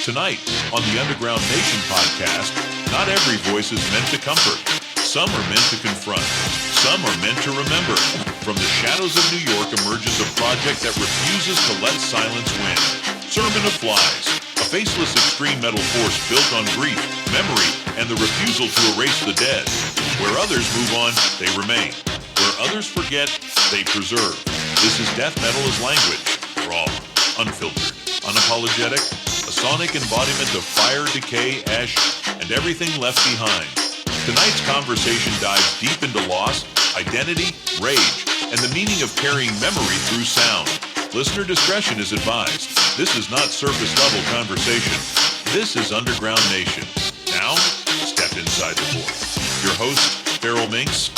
Tonight, on the Underground Nation podcast, not every voice is meant to comfort. Some are meant to confront. Some are meant to remember. From the shadows of New York emerges a project that refuses to let silence win. Sermon of Flies, a faceless extreme metal force built on grief, memory, and the refusal to erase the dead. Where others move on, they remain. Where others forget, they preserve. This is death metal as language. Raw, unfiltered, unapologetic, a sonic embodiment of fire, decay, ash, and everything left behind. Tonight's conversation dives deep into loss, identity, rage, and the meaning of carrying memory through sound. Listener discretion is advised. This is not surface-level conversation. This is Underground Nation. Now, step inside the void. Your host, Feral Minx.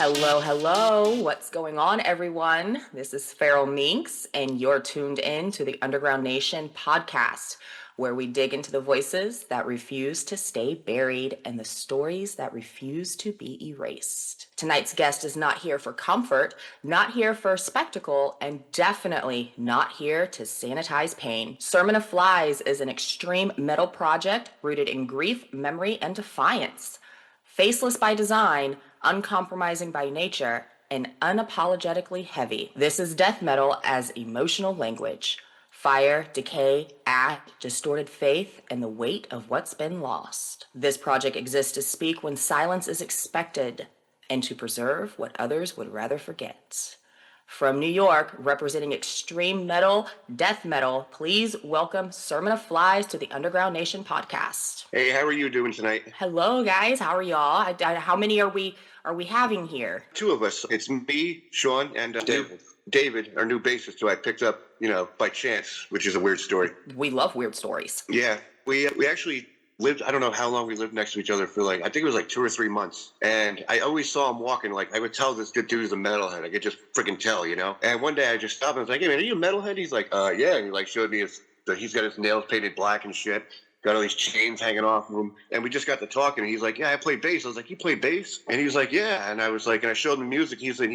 Hello. What's going on, everyone? This is Feral Minx, and you're tuned in to the Underground Nation podcast, where we dig into the voices that refuse to stay buried and the stories that refuse to be erased. Tonight's guest is not here for comfort, not here for spectacle, and definitely not here to sanitize pain. Sermon of Flies is an extreme metal project rooted in grief, memory, and defiance. Faceless by design, uncompromising by nature, and unapologetically heavy. This is death metal as emotional language. Fire, decay, ash, distorted faith, and the weight of what's been lost. This project exists to speak when silence is expected and to preserve what others would rather forget. From New York, representing extreme metal, death metal, please welcome Sermon of Flies to the Underground Nation podcast. Hey, how are you doing tonight? Hello, guys. How are y'all? How many are we having here? Two of us. It's me, Sean, and David, our new bassist, who I picked up, by chance, which is a weird story. We love weird stories. Yeah, we actually lived, I don't know how long we lived next to each other for I think it was 2 or 3 months. And I always saw him walking, I would tell this dude is a metalhead. I could just freaking tell, And one day I just stopped and I was like, hey man, are you a metalhead? He's like, yeah. And he showed me he's got his nails painted black and shit. Got all these chains hanging off of him. And we just got to talking. And he's like, yeah, I play bass. I was like, you play bass? And he was like, yeah. And I was like, and I showed him the music. He said,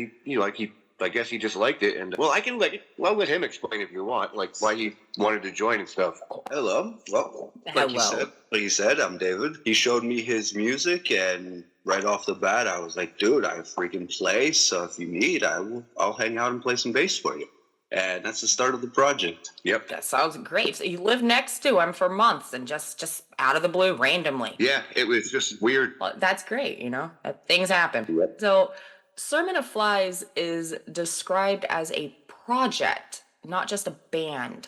I guess he just liked it. And well, I'll let him explain if you want, why he wanted to join and stuff. Hello. Well, like you said, I'm David. He showed me his music, and right off the bat, I was like, dude, I freaking play. So if you need, I'll hang out and play some bass for you. And that's the start of the project. Yep. That sounds great. So you lived next to him for months and just out of the blue, randomly. Yeah, it was just weird. Well, that's great, things happen. Yep. So Sermon of Flies is described as a project, not just a band.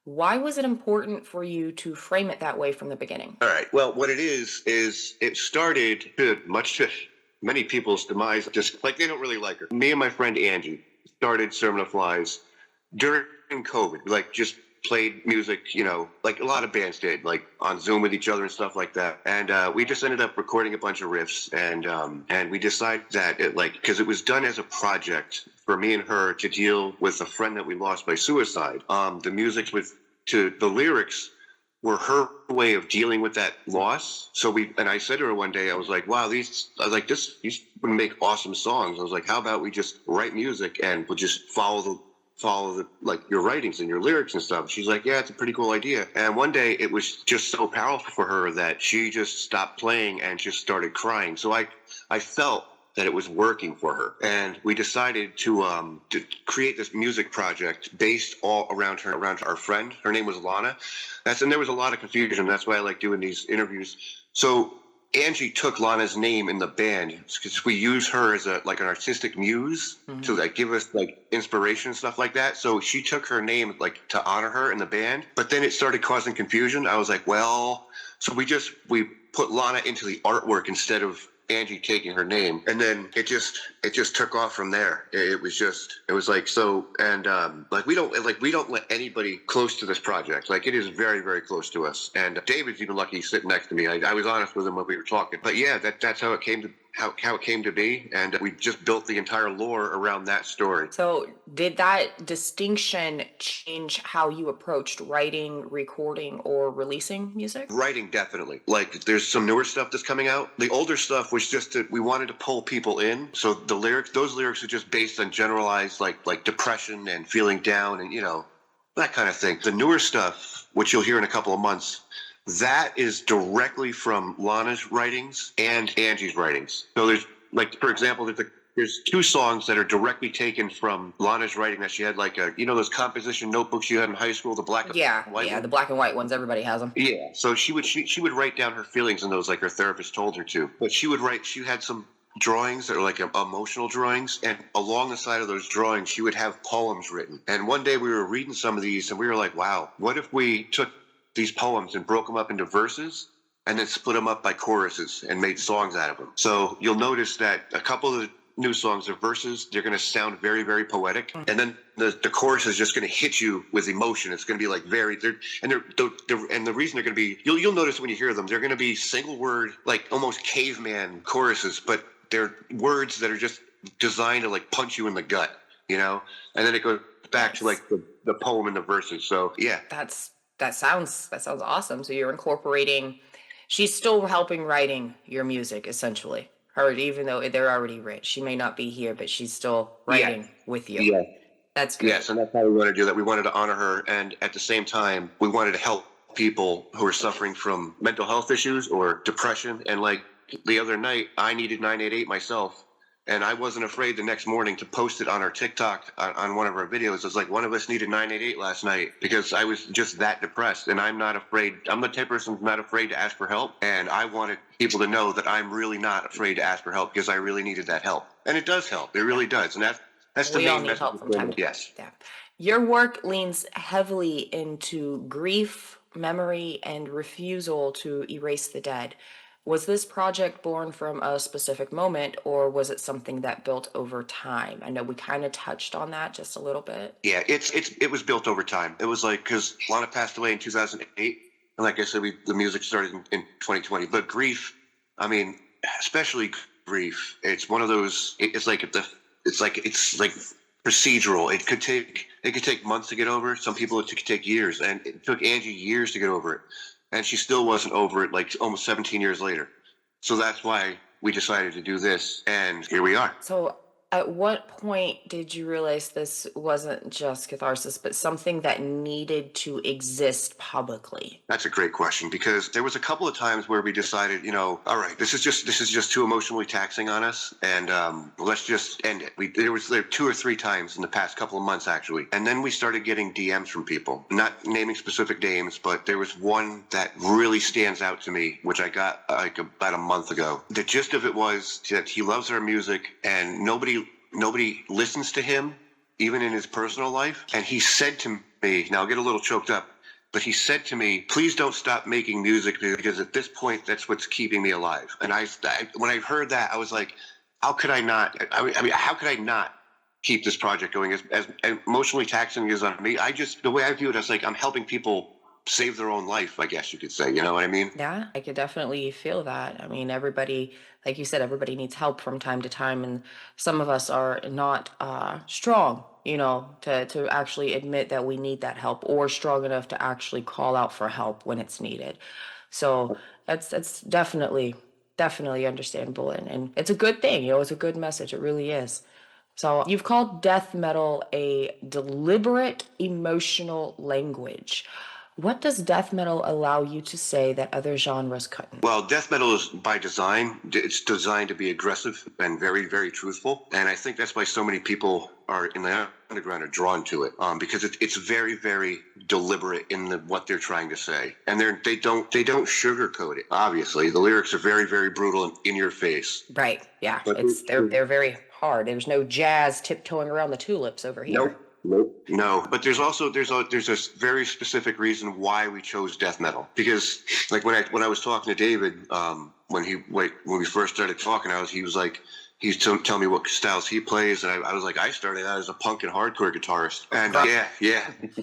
Why was it important for you to frame it that way from the beginning? All right. Well, what it is it started much to many people's demise, just they don't really like her. Me and my friend Angie started Sermon of Flies during COVID, just played music, like a lot of bands did, on Zoom with each other and stuff like that. And we just ended up recording a bunch of riffs, and we decided that because it was done as a project for me and her to deal with a friend that we lost by suicide. The music the lyrics were her way of dealing with that loss. So I said to her one day, I was like, wow, these would make awesome songs. I was like, how about we just write music and we'll just follow the your writings and your lyrics and stuff. She's like, yeah, it's a pretty cool idea. And one day it was just so powerful for her that she just stopped playing and just started crying. So I felt that it was working for her. And we decided to create this music project based all around our friend. Her name was Lana. And there was a lot of confusion. That's why I like doing these interviews. So Angie took Lana's name in the band because we use her as an artistic muse to give us inspiration and stuff like that. So she took her name to honor her in the band. But then it started causing confusion. I was like, well, so we put Lana into the artwork instead of Angie taking her name, and then it just took off from there. We don't let anybody close to this project. It is very, very close to us. And David's even lucky he's sitting next to me. I was honest with him when we were talking. But yeah, that's how it came how it came to be, and we just built the entire lore around that story. So did that distinction change how you approached writing, recording, or releasing music? Writing, definitely. Like, there's some newer stuff that's coming out. The older stuff was just we wanted to pull people in. So those lyrics are just based on generalized like depression and feeling down and that kind of thing. The newer stuff, which you'll hear in a couple of months, that is directly from Lana's writings and Angie's writings. So there's, like, for example, there's two songs that are directly taken from Lana's writing that she had, like, those composition notebooks you had in high school, the black and white ones? The black and white ones. Everybody has them. Yeah. So she would write down her feelings in those, like her therapist told her to. But she had some drawings that are like emotional drawings, and along the side of those drawings, she would have poems written. And one day we were reading some of these, and we were like, wow, what if we took these poems and broke them up into verses and then split them up by choruses and made songs out of them? So you'll notice that a couple of the new songs are verses. They're going to sound very, very poetic. Mm-hmm. And then the chorus is just going to hit you with emotion. It's going to be like and the reason they're going to be, you'll notice when you hear them, they're going to be single word, like almost caveman choruses, but they're words that are just designed to like punch you in the gut, and then it goes back to like the poem and the verses. So yeah. That sounds awesome. So you're incorporating, she's still helping writing your music, essentially. Her, even though they're already rich, she may not be here, but she's still writing with you. Yeah. That's good. Yes, and that's how we want to do that. We wanted to honor her, and at the same time, we wanted to help people who are suffering from mental health issues or depression. And like the other night, I needed 988 myself. And I wasn't afraid the next morning to post it on our TikTok on one of our videos. It was like, one of us needed 988 last night because I was just that depressed. And I'm not afraid. I'm the type of person who's not afraid to ask for help. And I wanted people to know that I'm really not afraid to ask for help because I really needed that help. And it does help. It really does. And that's the main message. We all need help from time to time. Yes. Yeah. Your work leans heavily into grief, memory, and refusal to erase the dead. Was this project born from a specific moment, or was it something that built over time? I know we kind of touched on that just a little bit. Yeah, it was built over time. It was like, because Lana passed away in 2008, and like I said, the music started in 2020. But grief, I mean, especially grief, it's one of those. It's like procedural. It could take months to get over. Some people it could take years, and it took Angie years to get over it. And she still wasn't over it, like almost 17 years later. So that's why we decided to do this, and here we are. So at what point did you realize this wasn't just catharsis, but something that needed to exist publicly? That's a great question, because there was a couple of times where we decided, all right, this is just too emotionally taxing on us, and let's just end it. There were 2 or 3 times in the past couple of months, actually. And then we started getting DMs from people, not naming specific names, but there was one that really stands out to me, which I got like about a month ago. The gist of it was that he loves our music, and nobody listens to him, even in his personal life. And he said to me, now I'll get a little choked up, but he said to me, please don't stop making music, because at this point, that's what's keeping me alive. And when I heard that, I was like, how could I not? How could I not keep this project going? As emotionally taxing as on me, the way I view it, I was like, I'm helping people save their own life, I guess you could say. You know what I mean? Yeah, I could definitely feel that. I mean, everybody, like you said, everybody needs help from time to time, and some of us are not strong, to actually admit that we need that help, or strong enough to actually call out for help when it's needed. So that's definitely understandable, and it's a good thing. It's a good message. It really is. So you've called death metal a deliberate emotional language. What does death metal allow you to say that other genres couldn't? Well, death metal is by design. It's designed to be aggressive and very, very truthful. And I think that's why so many people are in the underground are drawn to it, because it's very, very deliberate in what they're trying to say. And they don't sugarcoat it. Obviously, the lyrics are very, very brutal and in your face. Right. Yeah. But they're very hard. There's no jazz tiptoeing around the tulips over here. Nope. No, but there's a very specific reason why we chose death metal. Because like when I was talking to David, when we first started talking, he was like, he's telling me what styles he plays, and I was like, I started out as a punk and hardcore guitarist, and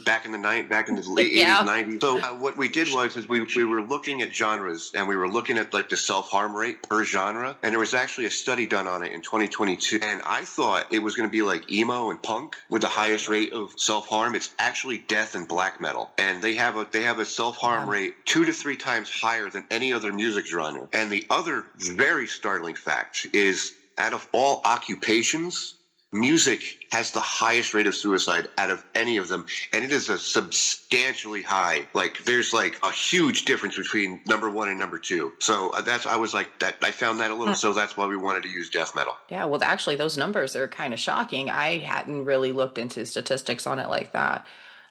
back in the late '80s, '90s. So what we did was we were looking at genres, and we were looking at like the self-harm rate per genre, and there was actually a study done on it in 2022, and I thought it was going to be like emo and punk with the highest rate of self-harm. It's actually death and black metal, and they have a self-harm rate 2 to 3 times higher than any other music genre. And the other very startling fact is, out of all occupations, music has the highest rate of suicide out of any of them, and it is a substantially high. Like, there's like a huge difference between number 1 and number 2. So I was like that. I found that a little. So that's why we wanted to use death metal. Yeah, well, actually, those numbers are kind of shocking. I hadn't really looked into statistics on it like that.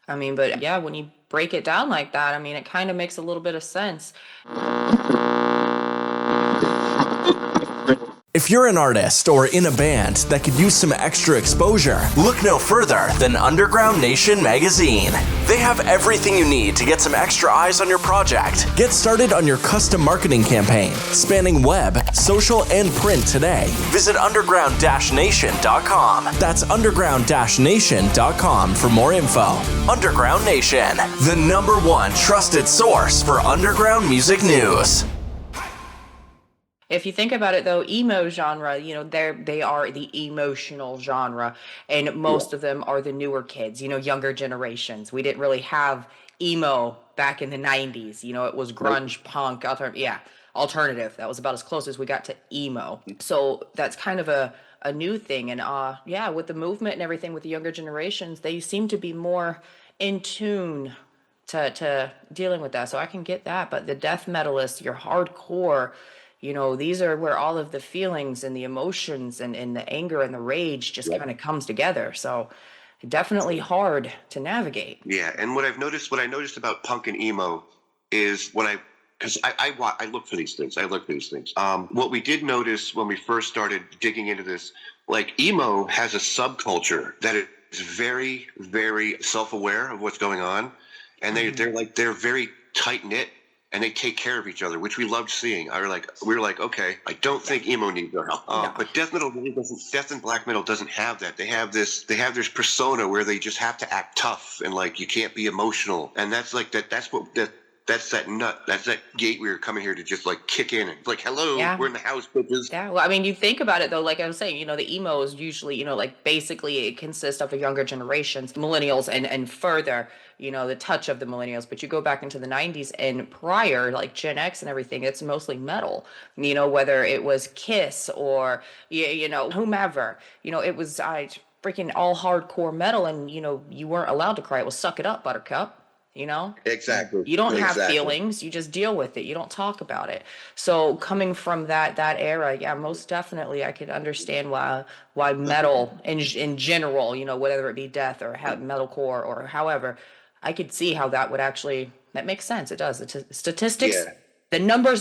I mean, but yeah, when you break it down like that, I mean, it kind of makes a little bit of sense. If you're an artist or in a band that could use some extra exposure, look no further than Underground Nation magazine. They have everything you need to get some extra eyes on your project. Get started on your custom marketing campaign, spanning web, social, and print today. Visit underground-nation.com. That's underground-nation.com for more info. Underground Nation, the #1 trusted source for underground music news. If you think about it, though, emo genre, they are the emotional genre, and most of them are the newer kids, younger generations. We didn't really have emo back in the 90s. It was grunge, punk, alternative. That was about as close as we got to emo. So that's kind of a new thing. And with the movement and everything with the younger generations, they seem to be more in tune to dealing with that. So I can get that. But the death metalists, your hardcore, these are where all of the feelings and the emotions and the anger and the rage just kind of comes together. So definitely hard to navigate. Yeah, and what I noticed about punk and emo is because I look for these things. What we did notice when we first started digging into this, like, emo has a subculture that is very, very self-aware of what's going on, and they're very tight-knit. And they take care of each other, which we loved seeing. We were like, okay, I don't think emo needs our help. But death metal really doesn't. Death and black metal doesn't have that. They have this persona where they just have to act tough, and like, you can't be emotional. And that's like that. That's that gate we were coming here to just like kick in and like, hello, we're in the house, bitches. Yeah, well, I mean, you think about it though, like I was saying, the emo is usually, like, basically it consists of the younger generations, millennials and further, the touch of the millennials. But you go back into the 90s and prior, like Gen X and everything, it's mostly metal, whether it was Kiss or, whomever, it was freaking all hardcore metal, and, you weren't allowed to cry. It was suck it up, buttercup. Exactly. You don't have feelings. You just deal with it. You don't talk about it. So coming from that era, yeah, most definitely, I could understand why metal in general, whether it be death or metalcore or however, I could see how that makes sense. It does. The statistics, the numbers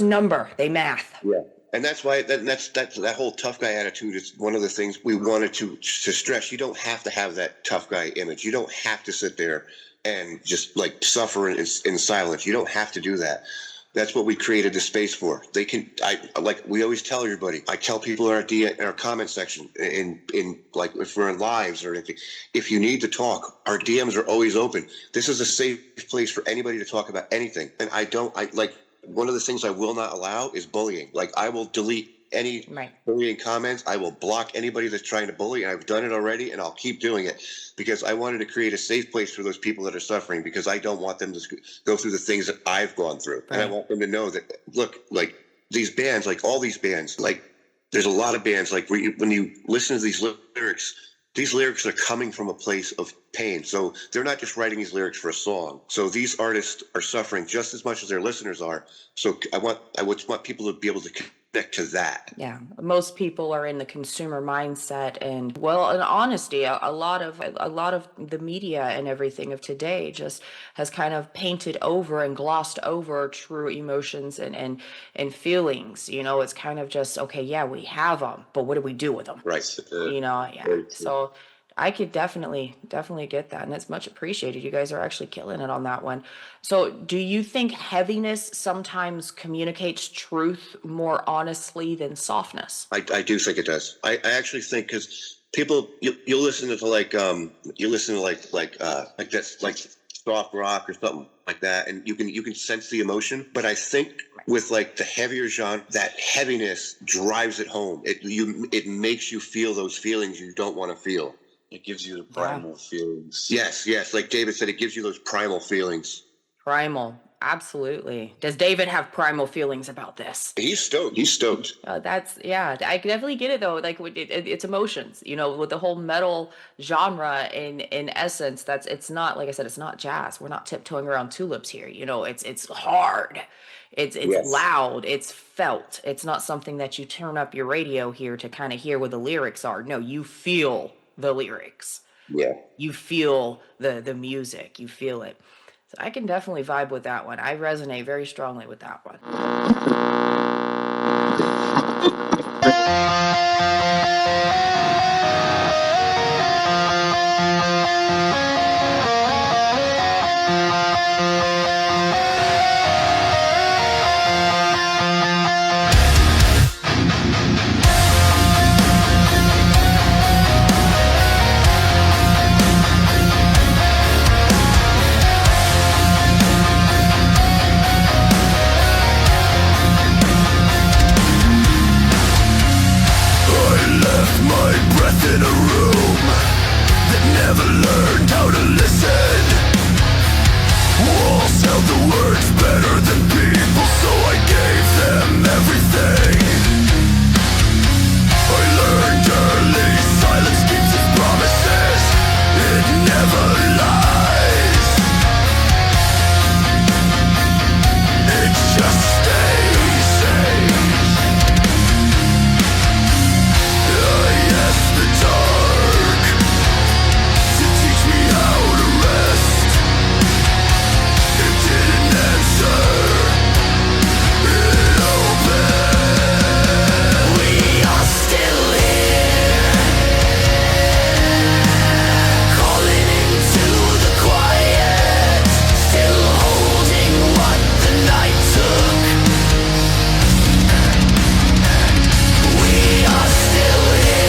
they math. Yeah. And that's why that whole tough guy attitude is one of the things we wanted to stress. You don't have to have that tough guy image. You don't have to sit there and just like suffer in silence. You don't have to do that. That's what we created the space for. They can. Like we always tell everybody. I tell people in our comment section, in like if we're in lives or anything, if you need to talk, our DMs are always open. This is a safe place for anybody to talk about anything. And one of the things I will not allow is bullying. Like, I will delete any bullying comments. I will block anybody that's trying to bully. I've done it already, and I'll keep doing it because I wanted to create a safe place for those people that are suffering, because I don't want them to go through the things that I've gone through. Right. And I want them to know that, look, like these bands, like all these bands, like there's a lot of bands, like when you listen to these lyrics are coming from a place of pain. So they're not just writing these lyrics for a song. So these artists are suffering just as much as their listeners are. So I want people to be able to connect to that. Yeah, most people are in the consumer mindset, and in honesty, a lot of the media and everything of today just has kind of painted over and glossed over true emotions and feelings. It's kind of just, okay, yeah, we have them, but what do we do with them? Right. So I could definitely get that, and it's much appreciated. You guys are actually killing it on that one. So, do you think heaviness sometimes communicates truth more honestly than softness? I do think it does. I actually think because people you listen to you listen to like that's like soft rock or something like that, and you can sense the emotion. But I think with like the heavier genre, that heaviness drives it home. It makes you feel those feelings you don't want to feel. It gives you the primal feelings. Yes, like David said, it gives you those primal feelings. Primal, absolutely. Does David have primal feelings about this? He's stoked. Yeah, I can definitely get it though. Like it's emotions, with the whole metal genre. In essence, it's not, like I said, it's not jazz. We're not tiptoeing around tulips here. It's hard. It's loud. It's felt. It's not something that you turn up your radio here to kind of hear what the lyrics are. No, you feel the lyrics. Yeah. You feel the music. You feel it. So I can definitely vibe with that one. I resonate very strongly with that one. In a room that never learned how to listen. Walls held the words better than people, so I gave them everything. I learned early, silence keeps its promises. It never lies. It just stays safe. The dark to teach me how to rest. It didn't answer. It opened. We are still here, calling into the quiet, still holding what the night took. We are still here.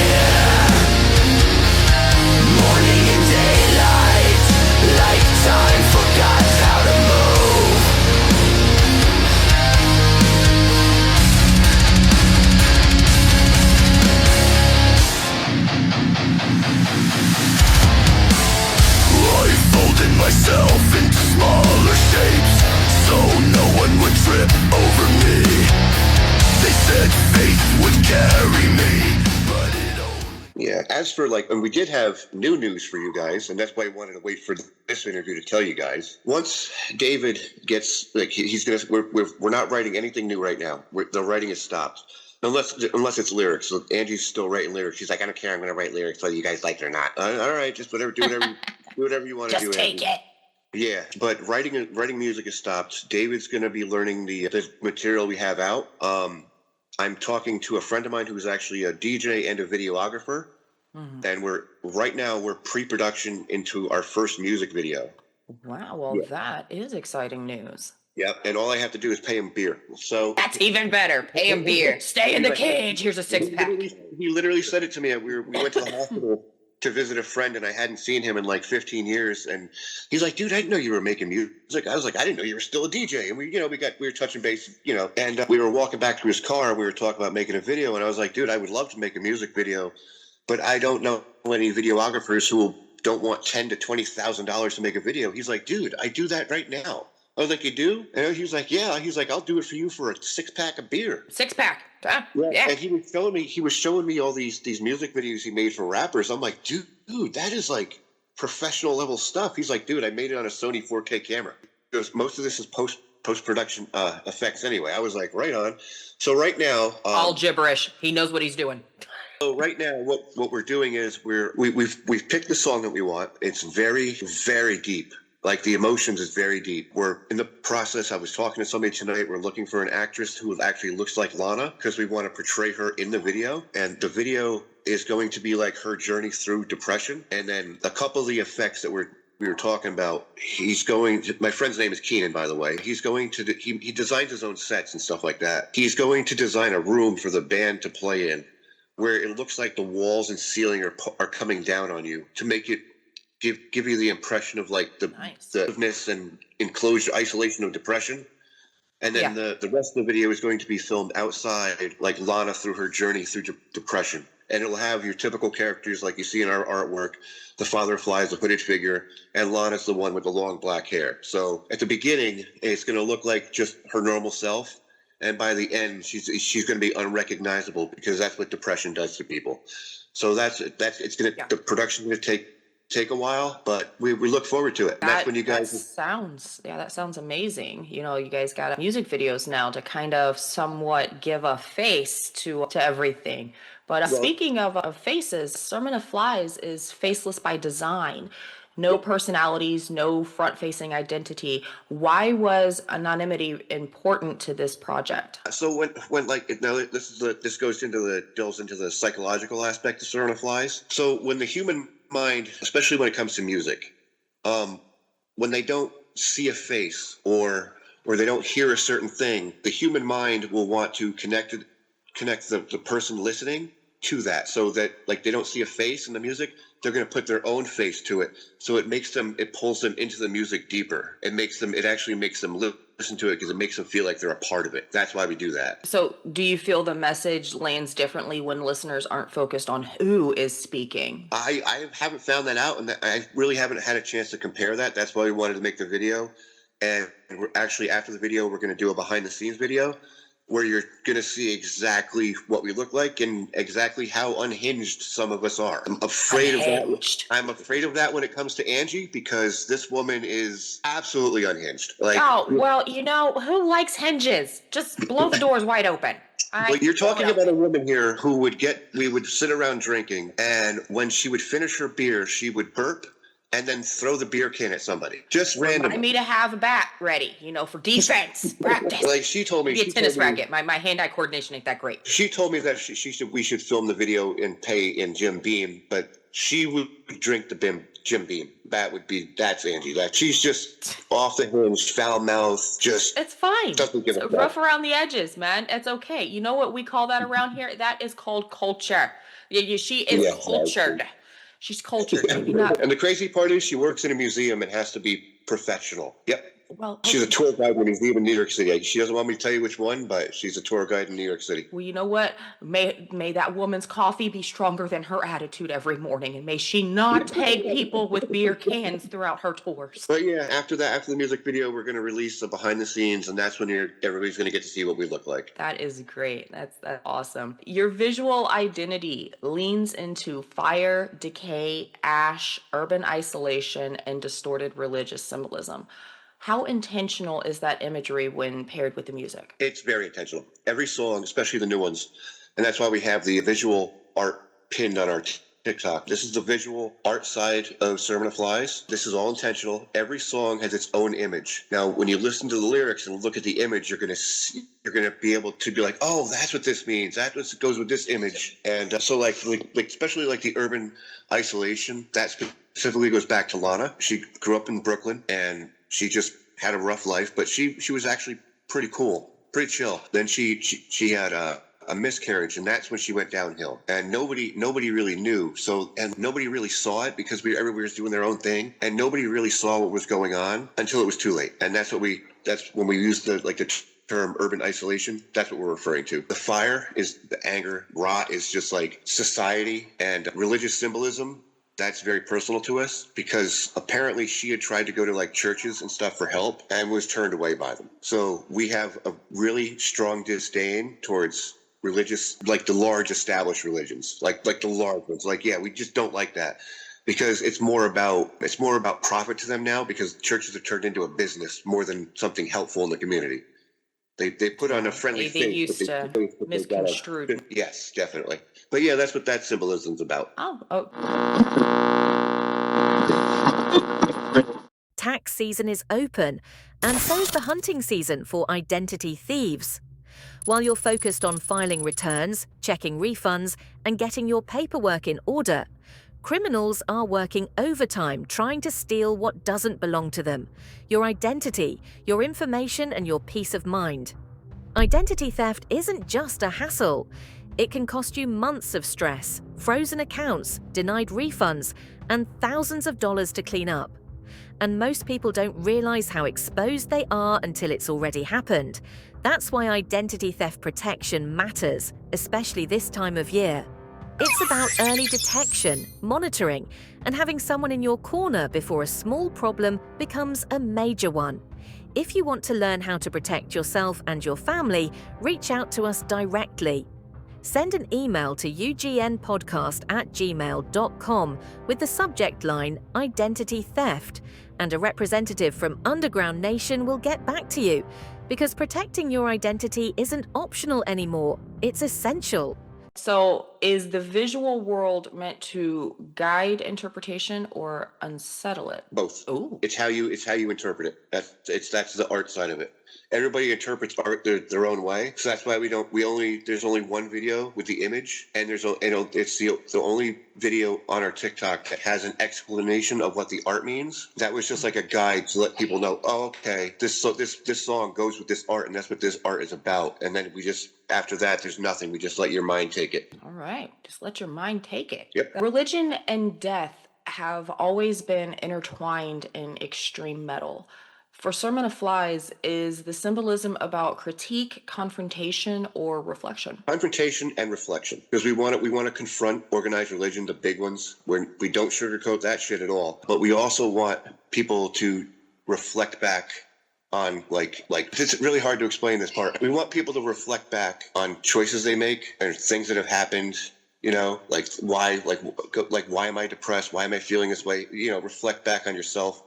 Morning and daylight, like time forgot how to move. I folded myself into smaller shapes, so no one would trip over me. They said faith would carry me, but it only... Yeah, as for and we did have new news for you guys, and that's why I wanted to wait for this interview to tell you guys. Once David gets he's gonna, we're not writing anything new right now. The writing is stopped, unless it's lyrics. So Angie's still writing lyrics. She's like, I don't care. I'm gonna write lyrics whether you guys like it or not. All right, just do whatever you want to do. Just take it. Yeah, but writing music is stopped. David's gonna be learning the material we have out. I'm talking to a friend of mine who's actually a DJ and a videographer, and we're pre-production into our first music video. Wow, well, that is exciting news. Yep, and all I have to do is pay him beer. So that's even better. Pay him beer. Stay in the cage. Here's a 6-pack. He literally said it to me. We went to the hospital to visit a friend, and I hadn't seen him in like 15 years. And he's like, "Dude, I didn't know you were making music." I was like, "I didn't know you were still a DJ." And we were touching base, and we were walking back to his car, and we were talking about making a video. And I was like, "Dude, I would love to make a music video, but I don't know any videographers who don't want $10,000 to $20,000 to make a video." He's like, "Dude, I do that right now." I was like, "You do?" And he was like, "Yeah." He's like, "I'll do it for you for a 6-pack of beer." 6-pack. Yeah. And he was showing me all these music videos he made for rappers. I'm like, dude, that is like professional level stuff. He's like, "Dude, I made it on a Sony 4K camera." He goes, "Most of this is post-production effects anyway." I was like, right on. So right now, all gibberish. He knows what he's doing. So right now, what we're doing is we've picked the song that we want. It's very, very deep. Like the emotions is very deep. We're in the process. I was talking to somebody tonight. We're looking for an actress who actually looks like Lana because we want to portray her in the video. And the video is going to be like her journey through depression. And then a couple of the effects that we were talking about, my friend's name is Keenan, by the way. He's going to, he designs his own sets and stuff like that. He's going to design a room for the band to play in where it looks like the walls and ceiling are coming down on you to make it give you the impression of like the nice. And enclosure, isolation of depression. And then the rest of the video is going to be filmed outside, like Lana through her journey through depression. And it'll have your typical characters like you see in our artwork. The father flies the hooded figure, and Lana's the one with the long black hair. So at the beginning, it's going to look like just her normal self. And by the end, she's going to be unrecognizable because that's what depression does to people. So the production's going to take a while, but we look forward to it. And that's when you guys that sounds amazing. You know, you guys got music videos now to kind of somewhat give a face to everything. But speaking of faces, Sermon of Flies is faceless by design. No personalities, no front-facing identity. Why was anonymity important to this project? So when this delves into the psychological aspect of Sermon of Flies. So when the human mind, especially when it comes to music, when they don't see a face or they don't hear a certain thing, the human mind will want to connect the person listening to that, so that like they don't see a face in the music, they're going to put their own face to it. So it pulls them into the music deeper. It actually makes them listen to it because it makes them feel like they're a part of it. That's why we do that. So do you feel the message lands differently when listeners aren't focused on who is speaking? I haven't found that out, and I really haven't had a chance to compare that. That's why we wanted to make the video. And we're actually, after the video, we're going to do a behind the scenes video where you're going to see exactly what we look like and exactly how unhinged some of us are. I'm afraid of that. I'm afraid of that when it comes to Angie, because this woman is absolutely unhinged. Well, you know, who likes hinges? Just blow the doors wide open. Well, you're talking about a woman here who we would sit around drinking, and when she would finish her beer, she would burp and then throw the beer can at somebody. Just randomly. Remind me to have a bat ready, for defense practice. Like she told me. Maybe a tennis racket. My hand-eye coordination ain't that great. She told me that we should film the video and pay in Jim Beam, but she would drink the Jim Beam. That's Angie. She's just off the hinge, foul mouth, just. It's fine. Doesn't give a fuck. Rough around the edges, man. It's okay. You know what we call that around here? That is called culture. She is cultured. She's cultured. Maybe not. And the crazy part is she works in a museum and has to be professional. Yep. Well, okay. She's a tour guide in a museum in New York City. She doesn't want me to tell you which one, but she's a tour guide in New York City. Well, you know what? May that woman's coffee be stronger than her attitude every morning, and may she not peg people with beer cans throughout her tours. But yeah, after the music video, we're going to release a behind the scenes, and that's when everybody's going to get to see what we look like. That is great. That's awesome. Your visual identity leans into fire, decay, ash, urban isolation, and distorted religious symbolism. How intentional is that imagery when paired with the music? It's very intentional. Every song, especially the new ones, and that's why we have the visual art pinned on our TikTok. This is the visual art side of Sermon of Flies. This is all intentional. Every song has its own image. Now, when you listen to the lyrics and look at the image, you're going to be able to be like, oh, that's what this means. That's what goes with this image. And so like especially like the urban isolation, that specifically goes back to Lana. She grew up in Brooklyn, and she just had a rough life, but she was actually pretty cool, pretty chill. Then she had a miscarriage, and that's when she went downhill. And nobody really knew. And nobody really saw it because everybody was doing their own thing, and nobody really saw what was going on until it was too late. And that's when we used the term urban isolation. That's what we're referring to. The fire is the anger. Rot is just like society and religious symbolism. That's very personal to us because apparently she had tried to go to like churches and stuff for help and was turned away by them. So we have a really strong disdain towards religious, like the large established religions, like the large ones. Like, yeah, we just don't like that because it's more about profit to them now because churches are turned into a business more than something helpful in the community. They put on a friendly face. They used to misconstrue. Yes, definitely. But yeah, that's what that symbolism's about. Oh. tax season is open, and so is the hunting season for identity thieves. While you're focused on filing returns, checking refunds, and getting your paperwork in order, criminals are working overtime trying to steal what doesn't belong to them: your identity, your information, and your peace of mind. Identity theft isn't just a hassle. It can cost you months of stress, frozen accounts, denied refunds, and thousands of dollars to clean up. And most people don't realize how exposed they are until it's already happened. That's why identity theft protection matters, especially this time of year. It's about early detection, monitoring, and having someone in your corner before a small problem becomes a major one. If you want to learn how to protect yourself and your family, reach out to us directly. Send an email to ugnpodcast@gmail.com with the subject line Identity Theft, and a representative from Underground Nation will get back to you, because protecting your identity isn't optional anymore, it's essential. So is the visual world meant to guide interpretation or unsettle it? Both. Ooh. It's how you interpret it. That's the art side of it. Everybody interprets art their own way, so that's why there's only one video with the image, and it's the only video on our TikTok that has an explanation of what the art means. That was just like a guide to let people know, oh, okay, this song goes with this art, and that's what this art is about. And then after that, there's nothing. We just let your mind take it. All right, just let your mind take it. Yep. Religion and death have always been intertwined in extreme metal. For Sermon of Flies, is the symbolism about critique, confrontation, or reflection? Confrontation and reflection, because we want to confront organized religion, the big ones, where we don't sugarcoat that shit at all. But we also want people to reflect back on like it's really hard to explain this part. We want people to reflect back on choices they make and things that have happened. You know, why am I depressed? Why am I feeling this way? You know, reflect back on yourself.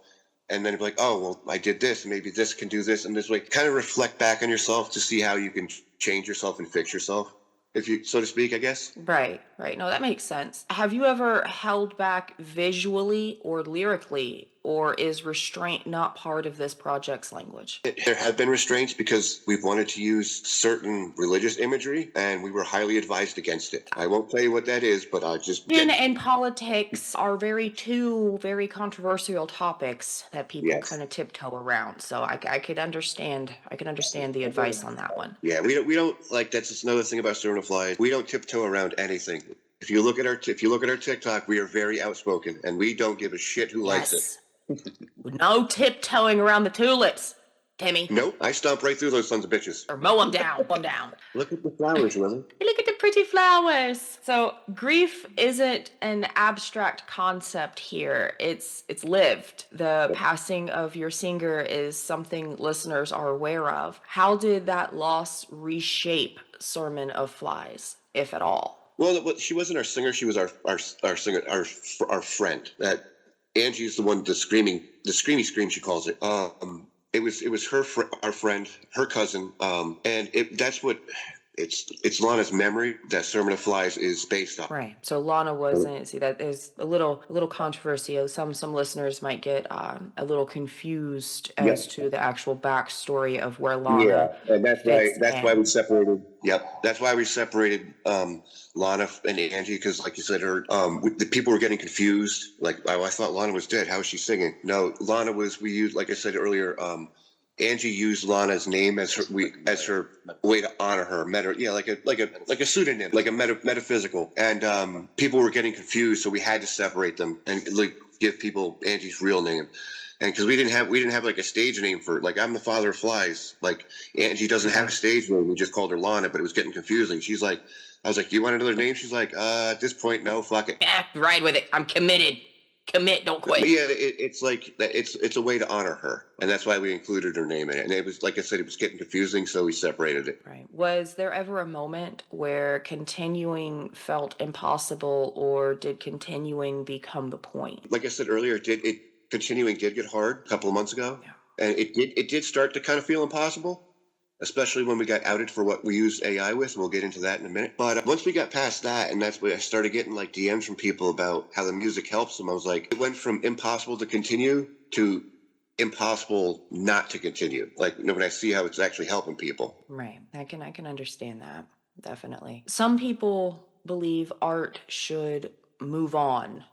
And then be like, oh, well, I did this, maybe this can do this, and this way. Kind of reflect back on yourself to see how you can change yourself and fix yourself, if you, so to speak, I guess. Right. No, that makes sense. Have you ever held back visually or lyrically, or is restraint not part of this project's language? There have been restraints because we've wanted to use certain religious imagery, and we were highly advised against it. I won't tell you what that is, but I just... And politics are two very controversial topics that people kind of tiptoe around. So I could understand the advice on that one. Yeah, we don't like, that's just another thing about Sermon of Flies. We don't tiptoe around anything. If you look at our TikTok, we are very outspoken, and we don't give a shit who likes it. No tiptoeing around the tulips, Timmy. Nope, I stomp right through those sons of bitches. Or mow them down, Look at the flowers, Willie. Look at the pretty flowers. So grief isn't an abstract concept here. It's lived. The passing of your singer is something listeners are aware of. How did that loss reshape Sermon of Flies, if at all? Well, she wasn't our singer. She was our singer, our friend. That Angie's the one, the screamy scream, she calls it. It was our friend, her cousin, and that's what it's Lana's memory that Sermon of Flies is based on. Right. So Lana wasn't. See, that there's a little controversy. Some listeners might get a little confused as to the actual backstory of where Lana. Yeah, and that's why we separated. Yep, that's why we separated Lana and Angie, because, like you said, the people were getting confused. Like, oh, I thought Lana was dead. How is she singing? No, Lana was. We used, like I said earlier. Angie used Lana's name as her way to honor her, like a pseudonym, like a metaphysical. And people were getting confused, so we had to separate them and give people Angie's real name. And because we didn't have like a stage name for, like, I'm the father of flies. Like, Angie doesn't have a stage name. We just called her Lana, but it was getting confusing. She's like, I was like, do you want another name? She's like, at this point, no, fuck it. Yeah, ride with it. I'm committed. Commit, don't quit. Yeah, it's like it's a way to honor her, and that's why we included her name in it. And it was, like I said, it was getting confusing, so we separated it. Right. Was there ever a moment where continuing felt impossible, or did continuing become the point? Like I said earlier, continuing did get hard a couple of months ago, and it did start to kind of feel impossible, especially when we got outed for what we used AI with, and we'll get into that in a minute. But once we got past that, and that's when I started getting like DMs from people about how the music helps them, I was like, it went from impossible to continue to impossible not to continue. Like, when I see how it's actually helping people. Right. I can understand that. Definitely. Some people believe art should move on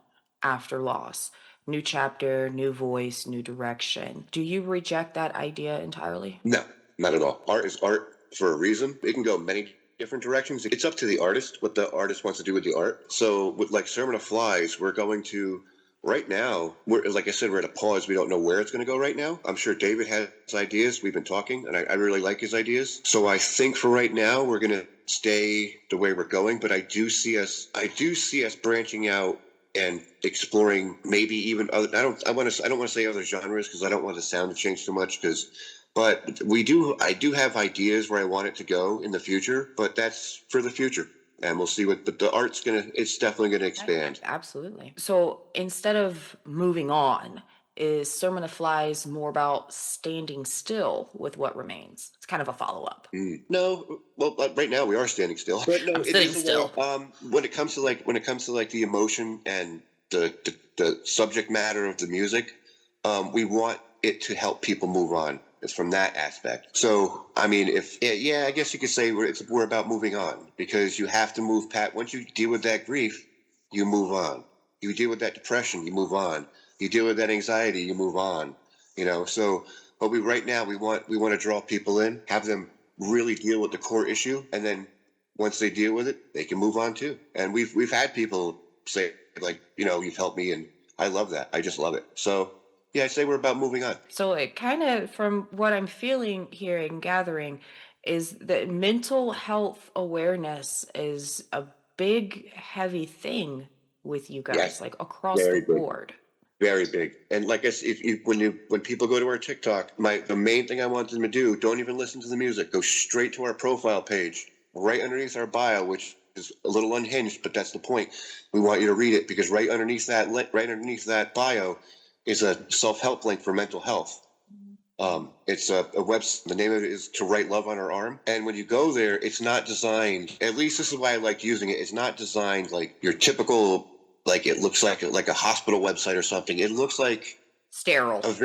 after loss. New chapter, new voice, new direction. Do you reject that idea entirely? No, not at all. Art is art for a reason. It can go many different directions. It's up to the artist, what the artist wants to do with the art. So with like Sermon of Flies, we're going to, right now, like I said, we're at a pause. We don't know where it's going to go right now. I'm sure David has ideas. We've been talking, and I really like his ideas. So I think for right now, we're going to stay the way we're going. But I do see us branching out and exploring maybe even other. I don't want to say other genres, because I don't want the sound to change too much. But I do have ideas where I want it to go in the future. But that's for the future. And we'll see what the art's it's definitely gonna expand. Absolutely. So instead of moving on, is Sermon of Flies more about standing still with what remains? It's kind of a follow-up. No, well, right now we are standing still. But no, I'm sitting still. When it comes to the emotion and the subject matter of the music, we want it to help people move on. It's from that aspect. So, I mean, I guess you could say we're about moving on, because you have to move past. Once you deal with that grief, you move on. You deal with that depression, you move on. You deal with that anxiety, you move on. So, but right now we want to draw people in, have them really deal with the core issue, and then once they deal with it, they can move on too. And we've had people say, like, you've helped me, and I love that. I just love it. So. Yeah, I'd say we're about moving on. So it kind of, from what I'm feeling here and gathering, is that mental health awareness is a big, heavy thing with you guys, Yes. like across the board. Very big. And like I said, when people go to our TikTok, the main thing I want them to do, don't even listen to the music. Go straight to our profile page, right underneath our bio, which is a little unhinged, but that's the point. We want you to read it, because right underneath that bio is a self-help link for mental health. It's a website. The name of it is To Write Love on Our Arm. And when you go there, it's not designed, at least this is why I like using it, it's not designed like your typical, like it looks like a hospital website or something. It looks like Sterile. It's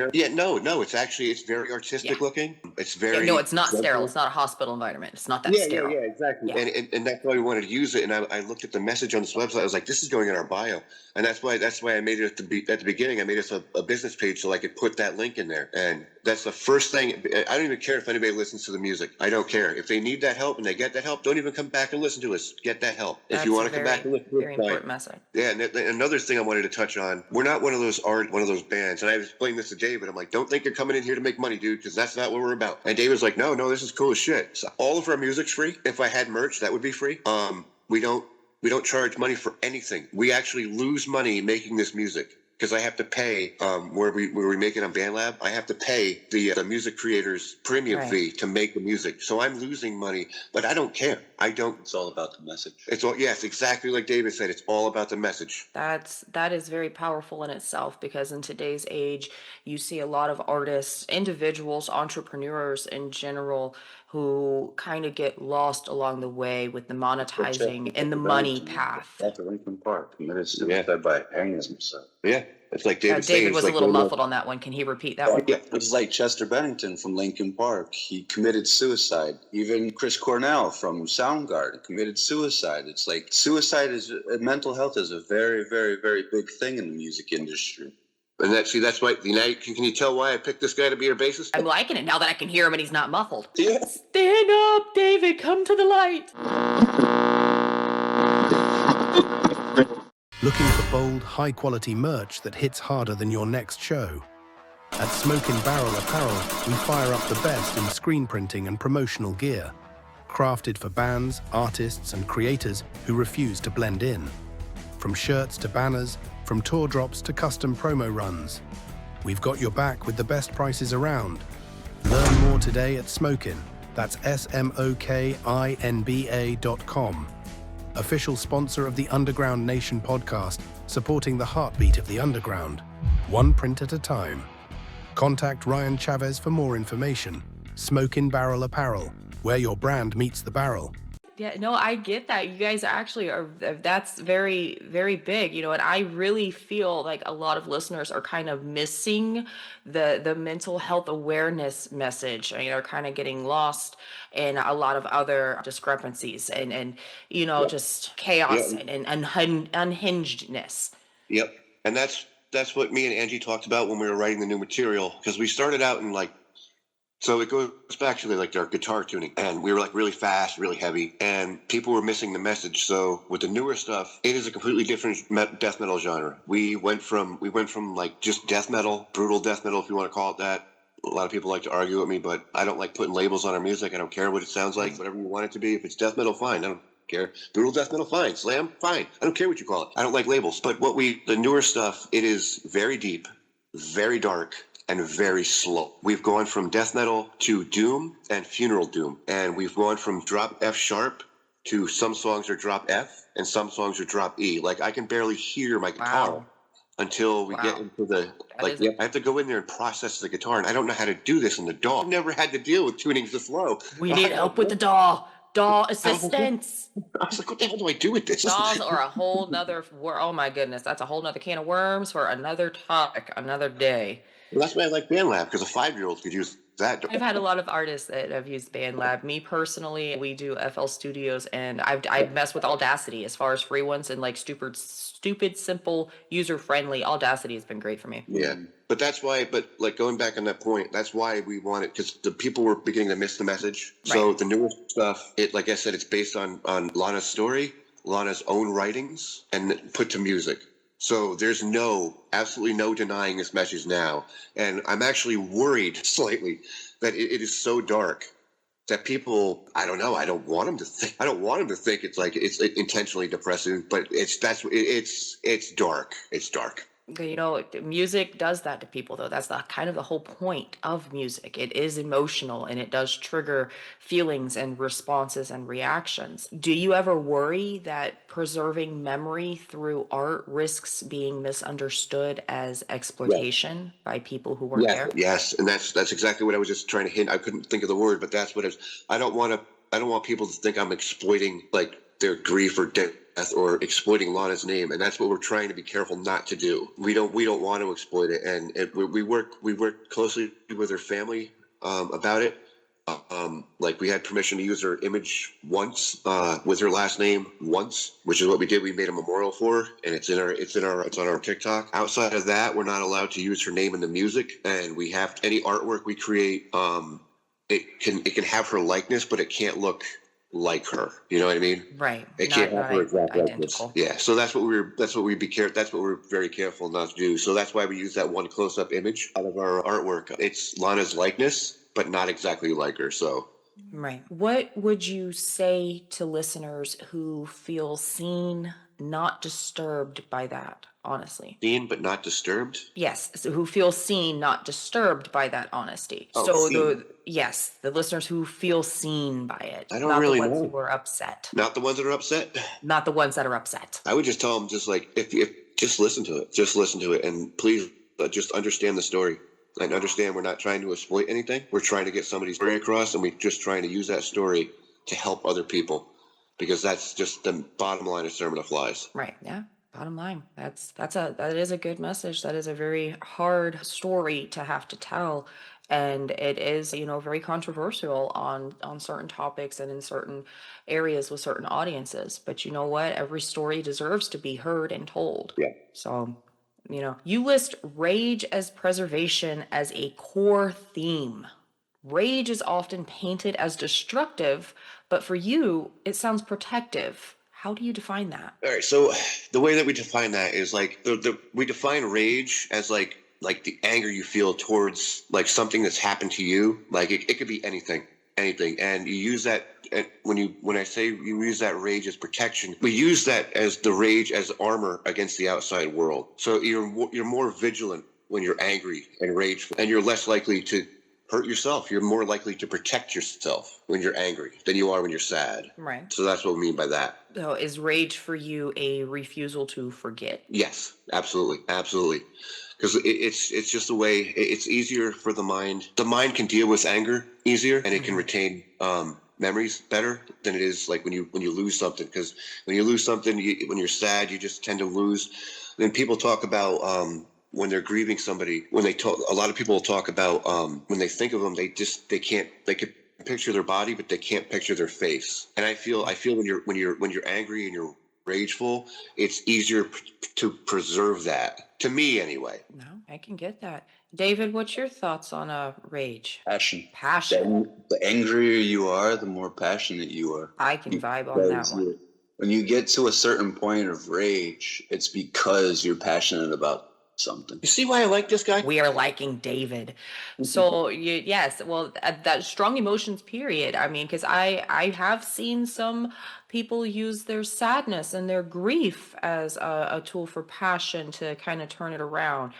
very artistic looking. It's very no, it's not sterile. It's not a hospital environment. It's not that sterile. Yeah, exactly. Yeah. And that's why we wanted to use it. And I looked at the message on this website. I was like, this is going in our bio. And that's why I made it at the beginning. I made us a business page so I could put that link in there. And that's the first thing. I don't even care if anybody listens to the music. I don't care. If they need that help and they get that help, don't even come back and listen to us. Get that help. If you want to come back and listen to us, very important message. Yeah, and another thing I wanted to touch on, we're not one of those bands, and I explained this to David. I'm like, don't think you're coming in here to make money, dude, because that's not what we're about. And David's like, no, this is cool as shit. So all of our music's free. If I had merch, that would be free. We don't charge money for anything. We actually lose money making this music, because I have to pay where we make it on BandLab. I have to pay the music creators premium fee to make the music. So I'm losing money, but I don't care. It's all about the message. Yes, exactly like David said. It's all about the message. That is very powerful in itself, because in today's age, you see a lot of artists, individuals, entrepreneurs in general, who kind of get lost along the way with the monetizing and the money path. After Lincoln Park, committed suicide by hanging himself. Yeah, it's like David saying. David was a little muffled on that one. Can he repeat that one? Yeah, it's like Chester Bennington from Lincoln Park. He committed suicide. Even Chris Cornell from Soundgarden committed suicide. It's like mental health is a very, very, very big thing in the music industry. And that's why. Can you tell why I picked this guy to be your bassist? I'm liking it now that I can hear him and he's not muffled. Yeah. Stand up, David. Come to the light. Looking for bold, high-quality merch that hits harder than your next show? At Smoke and Barrel Apparel, we fire up the best in screen printing and promotional gear, crafted for bands, artists, and creators who refuse to blend in. From shirts to banners, from tour drops to custom promo runs, we've got your back with the best prices around. Learn more today at Smokin. That's SMOKINBA.com. Official sponsor of the Underground Nation podcast, supporting the heartbeat of the underground, one print at a time. Contact Ryan Chavez for more information. Smoke in Barrel Apparel, where your brand meets the barrel. Yeah, no, I get that. You guys actually are, that's very, very big, and I really feel like a lot of listeners are kind of missing the mental health awareness message. Are kind of getting lost in a lot of other discrepancies and Yeah. just chaos Yeah. and unhingedness. Yep. And that's what me and Angie talked about when we were writing the new material, because we started out in like, so it goes back to like our guitar tuning, and we were like really fast, really heavy, and people were missing the message. So with the newer stuff, it is a completely different death metal genre. We went from like just death metal, brutal death metal, if you want to call it that. A lot of people like to argue with me, but I don't like putting labels on our music. I don't care what it sounds like, whatever you want it to be. If it's death metal, fine. I don't care. Brutal death metal, fine. Slam, fine. I don't care what you call it. I don't like labels. But the newer stuff, it is very deep, very dark, and very slow. We've gone from death metal to doom and funeral doom. And we've gone from drop F sharp to some songs are drop F and some songs are drop E. Like I can barely hear my guitar until we get into the, I have to go in there and process the guitar. And I don't know how to do this in the DAW. I've never had to deal with tunings this low. We need help with the DAW. DAW assistance. I was like, what the hell do I do with this? DAWs are a whole nother, oh my goodness, that's a whole nother can of worms for another topic, another day. Well, that's why I like BandLab, because a 5-year-old could use that. I've had a lot of artists that have used BandLab. Me personally, we do FL Studios, and I mess with Audacity as far as free ones and like stupid, simple, user-friendly. Audacity has been great for me. Yeah, but that's why. But like going back on that point, that's why we wanted, because the people were beginning to miss the message. So the newer stuff, like I said, it's based on Lana's story, Lana's own writings, and put to music. So there's absolutely no denying this message now. And I'm actually worried slightly that it is so dark that people, I don't know, I don't want them to think it's like, it's intentionally depressing, but it's dark. It's dark. Music does that to people, though. That's kind of the whole point of music. It is emotional, and it does trigger feelings and responses and reactions. Do you ever worry that preserving memory through art risks being misunderstood as exploitation by people who weren't there? Yes, and that's exactly what I was just trying to hint. I couldn't think of the word, but that's what it is. I don't want people to think I'm exploiting like their grief or death or exploiting Lana's name, and that's what we're trying to be careful not to do. We don't want to exploit it, and we work closely with her family about it. Like we had permission to use her image once with her last name once, which is what we did. We made a memorial for her, and it's on our TikTok. Outside of that, we're not allowed to use her name in the music, and we have any artwork we create. It can have her likeness, but it can't look like her. You know what I mean? Right. It can't have her exact likeness. Yeah. So that's what we're very careful not to do. So that's why we use that one close-up image out of our artwork. It's Lana's likeness, but not exactly like her. So. Right. What would you say to listeners who feel seen, not disturbed by that, honestly? Seen, but not disturbed? Yes. So who feel seen, not disturbed by that honesty. Oh, so seen. the listeners who feel seen by it. I don't really know. Not the ones who are upset. Not the ones that are upset? Not the ones that are upset. I would just tell them, just like, if just listen to it. Just listen to it. And please just understand the story. And understand we're not trying to exploit anything. We're trying to get somebody's story across, and we're just trying to use that story to help other people, because that's just the bottom line of Sermon of Flies. Right. Yeah. Bottom line. That is a good message. That is a very hard story to have to tell. And it is, very controversial on certain topics and in certain areas with certain audiences. But you know what? Every story deserves to be heard and told. Yeah. So, you list rage as preservation as a core theme. Rage is often painted as destructive, but for you, it sounds protective. How do you define that? All right. So the way that we define that is like we define rage as like the anger you feel towards like something that's happened to you. Like it could be anything, and you use that. When I say you use that rage as protection, we use that as the rage as armor against the outside world. So you're more vigilant when you're angry and rageful, and you're less likely to hurt yourself. You're more likely to protect yourself when you're angry than you are when you're sad. Right. So that's what we mean by that. So is rage for you a refusal to forget? Yes, absolutely. Because it's just a way, it's easier for the mind. The mind can deal with anger easier, and it can retain memories better than it is like when you lose something. Because when you lose something, when you're sad, you just tend to lose. Then people talk about when they're grieving somebody. When they talk, a lot of people talk about when they think of them, they could picture their body, but they can't picture their face. And I feel when you're angry and you're rageful, it's easier to preserve that. To me, anyway. No, I can get that. David, what's your thoughts on rage? Passion. Passion. The angrier you are, the more passionate you are. I can vibe on that one. When you get to a certain point of rage, it's because you're passionate about something. You see why I like this guy? We are liking David. So yes, well, that strong emotions period. I mean, because I have seen some people use their sadness and their grief as a tool for passion to kind of turn it around.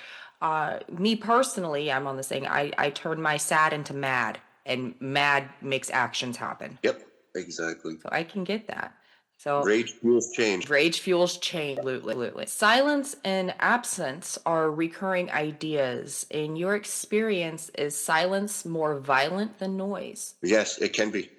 Me personally, I'm on the saying I turn my sad into mad, and mad makes actions happen. Yep, exactly. So I can get that. So rage fuels change. Rage fuels change. Absolutely. Silence and absence are recurring ideas. In your experience, is silence more violent than noise? Yes, it can be.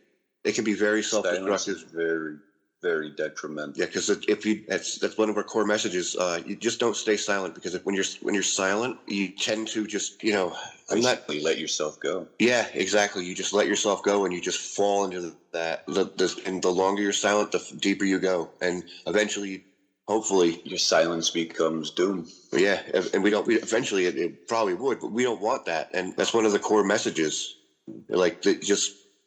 It can be very self-destructive. Very, very detrimental. Yeah, because that's one of our core messages. You just don't stay silent, because when you're silent, you tend to just you let yourself go. Yeah, exactly. You just let yourself go, and you just fall into that. And the longer you're silent, the deeper you go, and eventually, hopefully, your silence becomes doom. Yeah, and eventually it probably would, but we don't want that, and that's one of the core messages. Like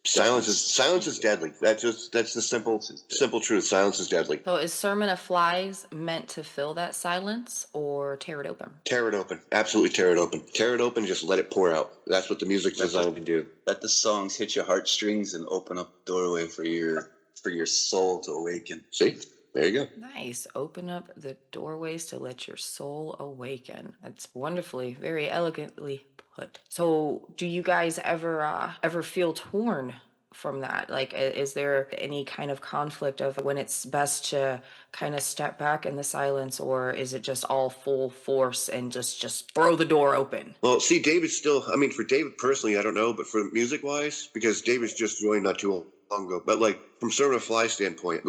silence is deadly. That's the simple truth. Silence is deadly. So is Sermon of Flies meant to fill that silence or tear it open? Tear it open. Absolutely tear it open. Tear it open, just let it pour out. That's what the music's designed to do. Let the songs hit your heartstrings and open up the doorway for your soul to awaken. See? There you go. Nice. Open up the doorways to let your soul awaken. That's wonderfully, very elegantly put. So do you guys ever feel torn from that? Like, is there any kind of conflict of when it's best to kind of step back in the silence, or is it just all full force and just throw the door open? Well, see, David's still, for David personally, I don't know, but for music wise, because David's just joined not too long ago, but like from Sermon of Fly standpoint,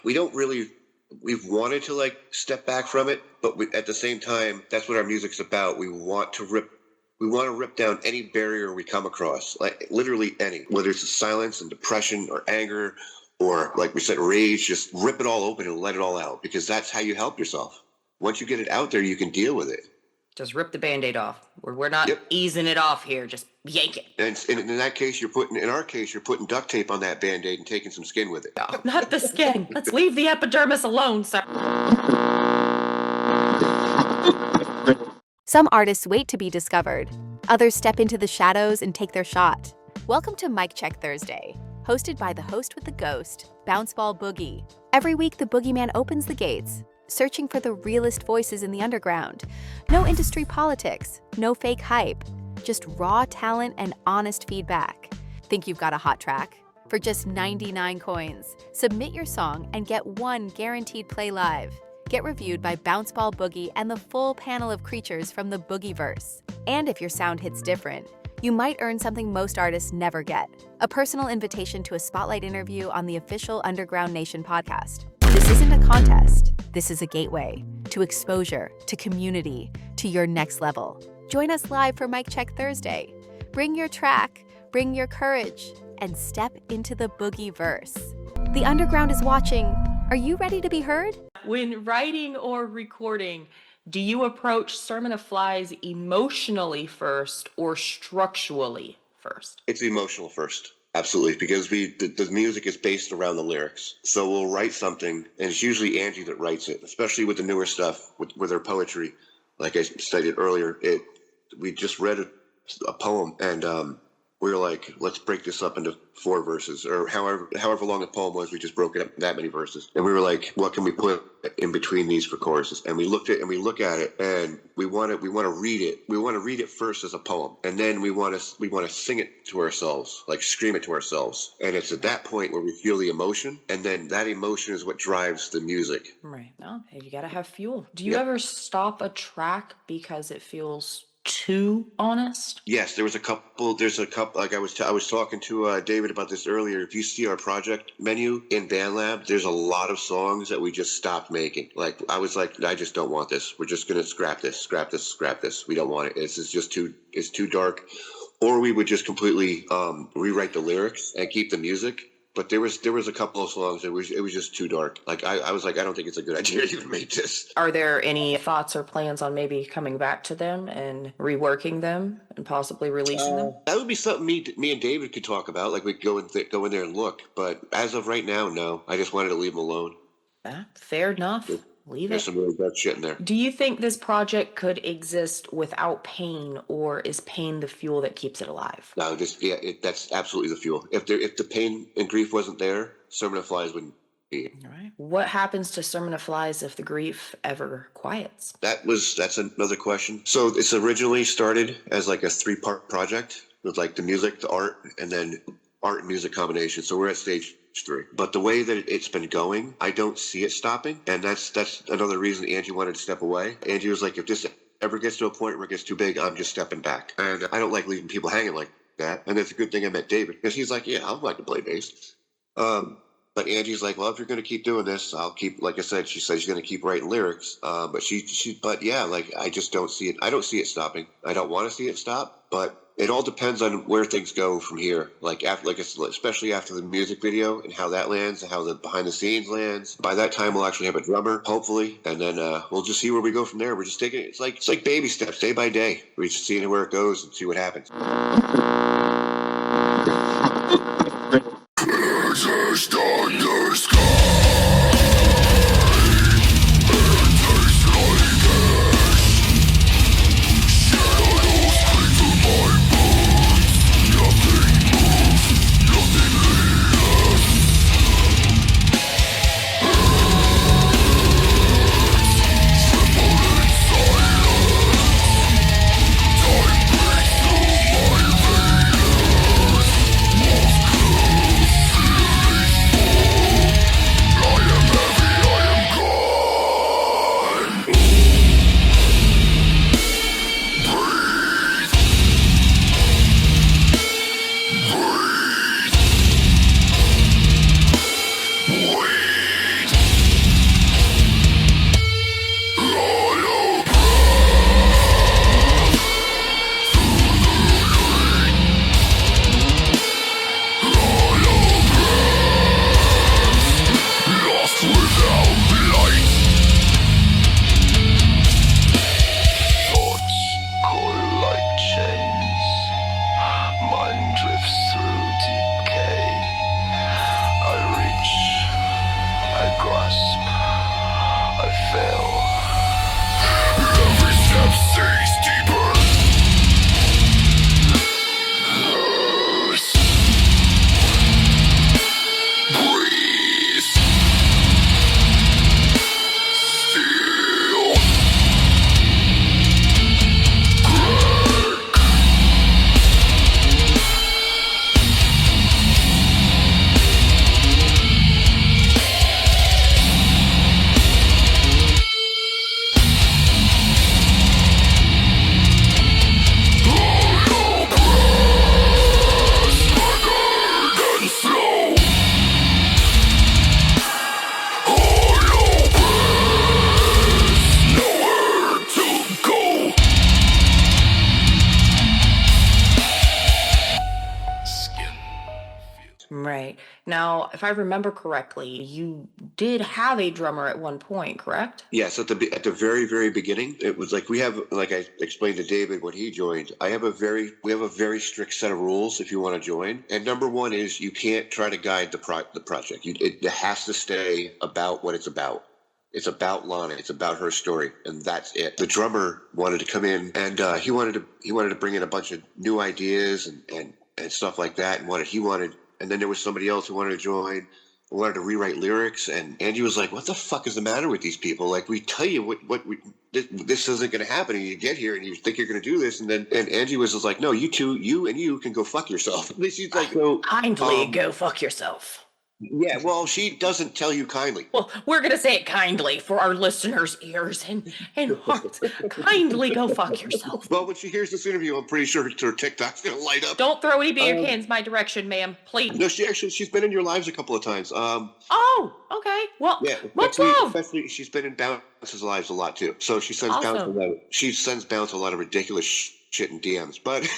we don't really, we've wanted to like step back from it, but at the same time, that's what our music's about. We want to rip down any barrier we come across, like literally any, whether it's silence and depression or anger or, like we said, rage. Just rip it all open and let it all out, because that's how you help yourself. Once you get it out there, you can deal with it. Just rip the Band-Aid off. We're not easing it off here. Just yank it. And in that case, in our case, you're putting duct tape on that Band-Aid and taking some skin with it. No, not the skin. Let's leave the epidermis alone, sir. Some artists wait to be discovered. Others step into the shadows and take their shot. Welcome to Mic Check Thursday, hosted by the host with the ghost, Bounceball Boogie. Every week, the boogeyman opens the gates, searching for the realest voices in the underground. No industry politics, no fake hype, just raw talent and honest feedback. Think you've got a hot track? For just 99 coins, submit your song and get one guaranteed play live. Get reviewed by Bounceball Boogie and the full panel of creatures from the Boogieverse. And if your sound hits different, you might earn something most artists never get: a personal invitation to a spotlight interview on the official Underground Nation podcast. This isn't a contest. This is a gateway to exposure, to community, to your next level. Join us live for Mic Check Thursday. Bring your track, bring your courage, and step into the Boogieverse. The Underground is watching. Are you ready to be heard? When writing or recording, do you approach Sermon of Flies emotionally first or structurally first? It's emotional first. Absolutely, because the music is based around the lyrics. So we'll write something, and it's usually Angie that writes it, especially with the newer stuff, with her poetry. Like I stated earlier, we just read a poem, and we were like, let's break this up into 4 verses, or however long the poem was. We just broke it up that many verses, and we were like, what can we put in between these for choruses? And we look at it, and we want to read it. We want to read it first as a poem, and then we want to sing it to ourselves, like scream it to ourselves. And it's at that point where we feel the emotion, and then that emotion is what drives the music. Right. No, you gotta have fuel. Do you ever stop a track because it feels too honest? Yes, there's a couple, like I was talking to David about this earlier. If you see our project menu in BandLab, there's a lot of songs that we just stopped making. Like, I was like, I just don't want this. We're just going to scrap this. We don't want it. This is just it's too dark. Or we would just completely rewrite the lyrics and keep the music. But there was a couple of songs that it was just too dark. Like, I was like, I don't think it's a good idea to even make this. Are there any thoughts or plans on maybe coming back to them and reworking them and possibly releasing them? That would be something me and David could talk about. Like, we'd go in there and look. But as of right now, no. I just wanted to leave them alone. Fair enough. Leave There's it. some really bad shit in there. Do you think this project could exist without pain, or is pain the fuel that keeps it alive? No, that's absolutely the fuel. If the pain and grief wasn't there, Sermon of Flies wouldn't be. All right. What happens to Sermon of Flies if the grief ever quiets? That's another question. So it's originally started as like a 3-part project with like the music, the art, and then art and music combination. So we're at stage 3. But the way that it's been going, I don't see it stopping. And that's another reason Angie wanted to step away. Angie was like, if this ever gets to a point where it gets too big, I'm just stepping back. And I don't like leaving people hanging like that. And it's a good thing I met David, because he's like, yeah, I'd like to play bass. But Angie's like, well, if you're going to keep doing this, I'll keep, like I said, she said she's going to keep writing lyrics. But yeah, like, I just don't see it. I don't see it stopping. I don't want to see it stop, but it all depends on where things go from here. Especially after the music video and how that lands and how the behind the scenes lands. By that time, we'll actually have a drummer, hopefully. And then we'll just see where we go from there. We're just taking it. It's like baby steps, day by day. We're just seeing where it goes and see what happens. Just on the sky, and tastes like ash. Shadows creep through my bones. Nothing moves, nothing lives. Tremble in silence. Time breaks through my veins. Walls close, feelings full. I am heavy, I am gone. Breathe. Wait. Hollow lost without light. Thoughts coil like chains. Mind drifts through decay. I reach, I grasp, I fail. Every step sinks deeper. Breathe. Still. And slow. Hollow breath, nowhere to go. Skin. Right. Now, if I remember correctly, you did have a drummer at one point, correct? Yes, at the very, very beginning, it was like like I explained to David when he joined, we have a very strict set of rules if you want to join. And number one is you can't try to guide the project. It has to stay about what it's about. It's about Lana. It's about her story, and that's it. The drummer wanted to come in, and he wanted to bring in a bunch of new ideas and stuff like that, and then there was somebody else who wanted to join, who wanted to rewrite lyrics, and Angie was like, what the fuck is the matter with these people? Like, we tell you this isn't going to happen, and you get here and you think you're going to do this, and Angie was just like, no, you two, you can go fuck yourself. She's like, Kindly go fuck yourself. Yeah, well, she doesn't tell you kindly. Well, we're going to say it kindly for our listeners' ears and hearts. Kindly go fuck yourself. Well, when she hears this interview, I'm pretty sure her TikTok's going to light up. Don't throw any beer cans my direction, ma'am, please. No, she's been in your lives a couple of times. Oh, okay. Well, Yeah, much love. especially she's been in Bounce's lives a lot too. So she sends Awesome. Bounce a lot of ridiculous shit in DMs. But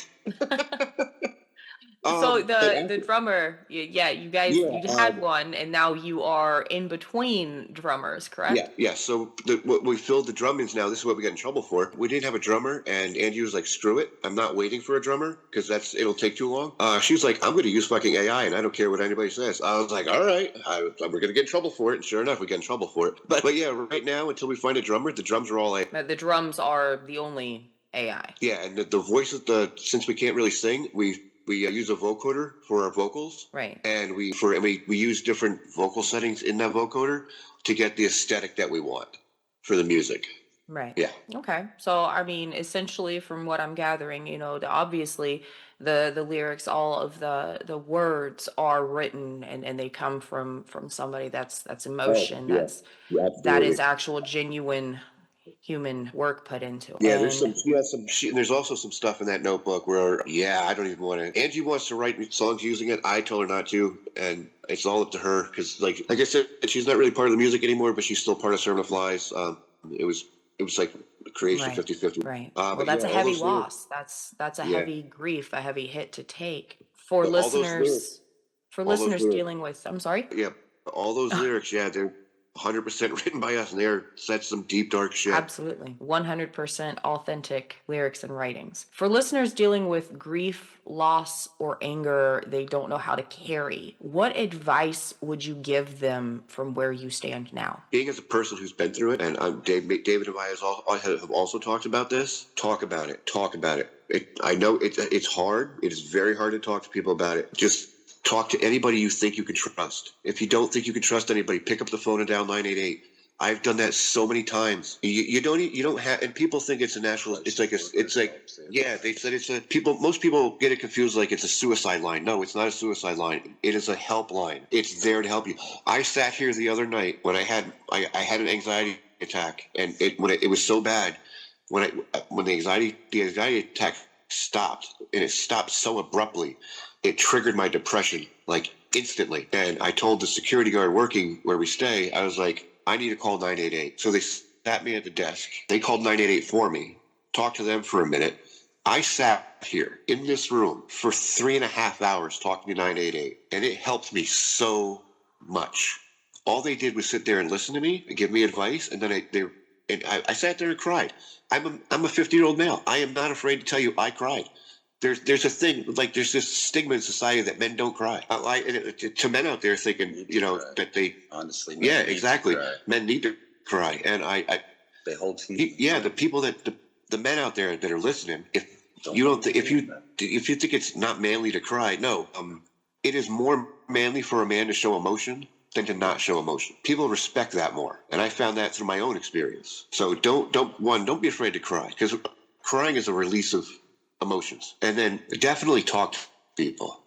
So the drummer, you guys, you had one, and now you are in between drummers, correct? Yeah. So what we filled the drum ins now. This is what we got in trouble for. We didn't have a drummer, and Angie was like, "Screw it, I'm not waiting for a drummer because it'll take too long." She was like, "I'm going to use fucking AI, and I don't care what anybody says." I was like, "All right, we're going to get in trouble for it." And sure enough, we got in trouble for it. But yeah, right now until we find a drummer, the drums are all AI. The drums are the only AI. Yeah, and the voices, since we can't really sing, we use a vocoder for our vocals, right? And we use different vocal settings in that vocoder to get the aesthetic that we want for the music. Right. Yeah. Okay. So I mean, essentially, from what I'm gathering, obviously the lyrics, all of the words are written and they come from somebody that's emotion. That is actual genuine human work put into it. Yeah, there's also some stuff in that notebook where I don't even want to. Angie wants to write songs using it. I told her not to, and it's all up to her because, like I said, she's not really part of the music anymore, but she's still part of Sermon of Flies. It was like creation 50-50. Right. Well, that's a heavy loss. That's a heavy grief, a heavy hit to take for listeners. For listeners dealing with, I'm sorry. Yeah, all those lyrics. Yeah, they're 100% written by us, and that's some deep, dark shit. Absolutely. 100% authentic lyrics and writings. For listeners dealing with grief, loss, or anger they don't know how to carry, what advice would you give them from where you stand now? Being as a person who's been through it, and David and I have also talked about this, talk about it. I know it's hard. It is very hard to talk to people about it. Just talk to anybody you think you can trust. If you don't think you can trust anybody, pick up the phone and dial 988. I've done that so many times. You don't have, and people think it's a national. They said most people get it confused like it's a suicide line. No, it's not a suicide line. It is a helpline. It's there to help you. I sat here the other night when I had an anxiety attack, and it was so bad when the anxiety attack stopped, and it stopped so abruptly. It triggered my depression like instantly. And I told the security guard working where we stay, I was like, I need to call 988. So they sat me at the desk. They called 988 for me, talked to them for a minute. I sat here in this room for 3.5 hours talking to 988, and it helped me so much. All they did was sit there and listen to me and give me advice, and then I sat there and cried. I'm a 50-year-old male. I am not afraid to tell you I cried. There's a thing, like there's this stigma in society that men don't cry. To men out there thinking, that they honestly, exactly, men need to cry, and they hold. The people the men out there that are listening, if you think it's not manly to cry, no, it is more manly for a man to show emotion than to not show emotion. People respect that more, and I found that through my own experience. So don't be afraid to cry, because crying is a release of emotions. And then definitely talk to people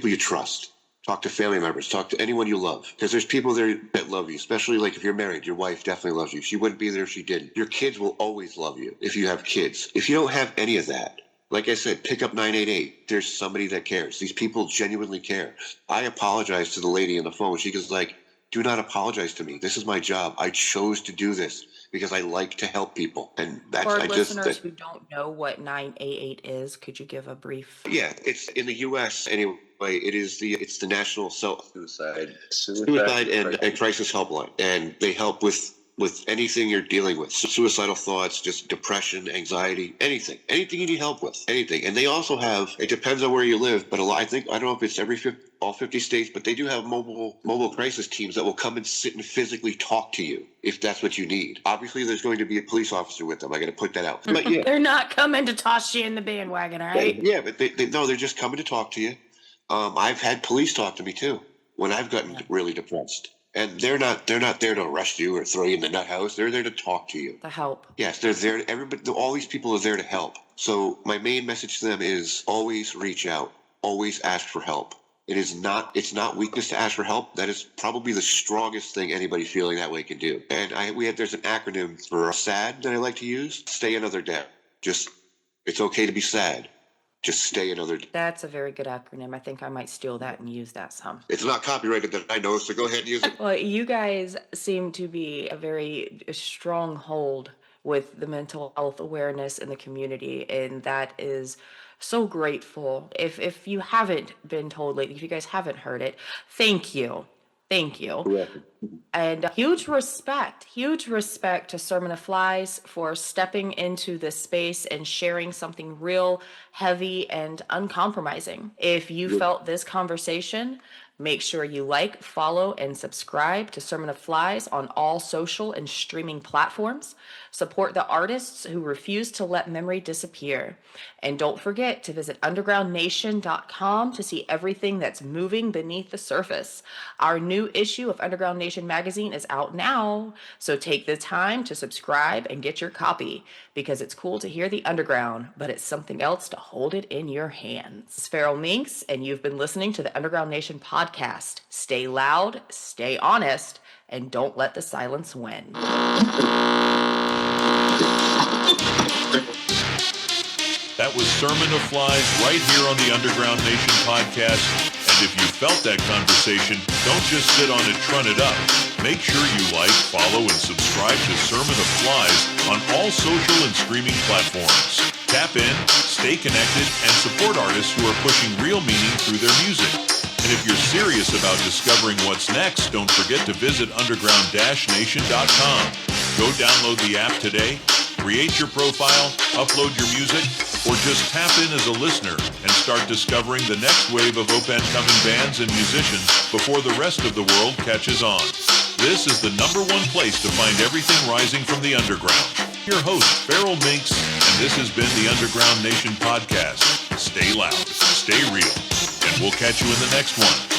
you trust. Talk to family members. Talk to anyone you love, because there's people there that love you, especially like if you're married. Your wife definitely loves you. She wouldn't be there if she didn't. Your kids will always love you if you have kids. If you don't have any of that, like I said, pick up 988. There's somebody that cares. These people genuinely care. I apologize to the lady on the phone. She goes like, do not apologize to me. This is my job. I chose to do this because I like to help people. And that's for listeners who don't know what 988 is, could you give a brief? Yeah, it's in the U.S. anyway. It's the National Suicide and Crisis Helpline, and they help with anything you're dealing with, suicidal thoughts, just depression, anxiety, anything you need help with, anything. And they also have, it depends on where you live, but I don't know if it's all 50 states, but they do have mobile crisis teams that will come and sit and physically talk to you if that's what you need. Obviously, there's going to be a police officer with them. I got to put that out. But yeah, they're not coming to toss you in the bandwagon, all right? Yeah, but they're just coming to talk to you. I've had police talk to me too when I've gotten really depressed. And they're not there to arrest you or throw you in the nut house. They're there to talk to you. To help. Yes, they're there. Everybody, all these people are there to help. So my main message to them is always reach out. Always ask for help. It's not weakness to ask for help. That is probably the strongest thing anybody feeling that way can do. And there's an acronym for SAD that I like to use. Stay another day. It's okay to be sad. Just stay another day. That's a very good acronym. I think I might steal that and use that some. It's not copyrighted that I know, so go ahead and use it. Well, you guys seem to be a very strong hold with the mental health awareness in the community, and that is so grateful. If you haven't been told lately, if you guys haven't heard it, thank you. Thank you. Correct. And huge respect to Sermon of Flies for stepping into this space and sharing something real, heavy, and uncompromising. If you felt this conversation, make sure you like, follow, and subscribe to Sermon of Flies on all social and streaming platforms. Support the artists who refuse to let memory disappear. And don't forget to visit undergroundnation.com to see everything that's moving beneath the surface. Our new issue of Underground Nation magazine is out now, so take the time to subscribe and get your copy, because it's cool to hear the underground, but it's something else to hold it in your hands. It's Feral Minx, and you've been listening to the Underground Nation podcast. Stay loud, stay honest, and don't let the silence win. That was Sermon of Flies right here on the Underground Nation podcast. And if you felt that conversation, don't just sit on it, trun it up. Make sure you like, follow, and subscribe to Sermon of Flies on all social and streaming platforms. Tap in, stay connected, and support artists who are pushing real meaning through their music. And if you're serious about discovering what's next, don't forget to visit underground-nation.com. Go download the app today, create your profile, upload your music, or just tap in as a listener and start discovering the next wave of up-and-coming bands and musicians before the rest of the world catches on. This is the #1 place to find everything rising from the underground. Your host, Feral Minx, and this has been the Underground Nation podcast. Stay loud, stay real, and we'll catch you in the next one.